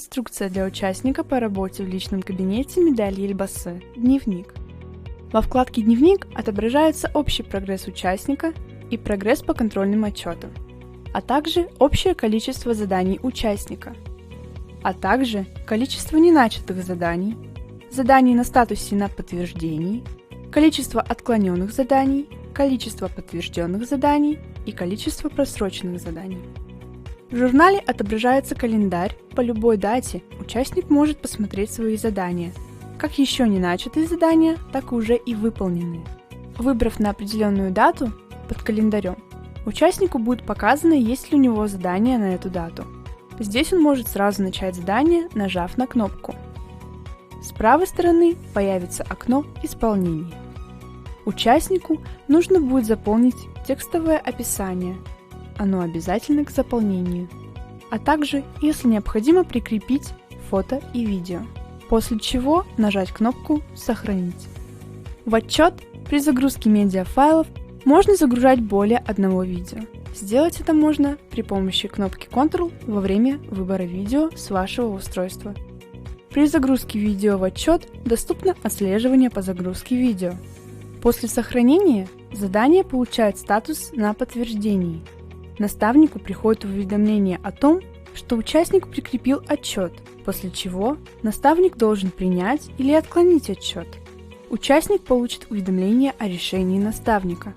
инструкция для участника по работе в личном кабинете медаль Ельбасы «Дневник». Во вкладке «Дневник» отображается общий прогресс участника и прогресс по контрольным отчетам, а также общее количество заданий участника, а также количество неначатых заданий, заданий на статусе на подтверждении, количество отклоненных заданий, количество подтвержденных заданий и количество просроченных заданий. В журнале отображается календарь, по любой дате участник может посмотреть свои задания, как еще не начатые задания, так и уже и выполненные. Выбрав на определенную дату под календарем, участнику будет показано, есть ли у него задание на эту дату. Здесь он может сразу начать задание, нажав на кнопку. С правой стороны появится окно «Исполнение». Участнику нужно будет заполнить текстовое описание. Оно обязательно к заполнению. А также, если необходимо, прикрепить фото и видео. После чего нажать кнопку «Сохранить». В отчет при загрузке медиафайлов можно загружать более одного видео. Сделать это можно при помощи кнопки Ctrl во время выбора видео с вашего устройства. При загрузке видео в отчет доступно отслеживание по загрузке видео. После сохранения задание получает статус на подтверждении. Наставнику приходит уведомление о том, что участник прикрепил отчет, после чего наставник должен принять или отклонить отчет. Участник получит уведомление о решении наставника.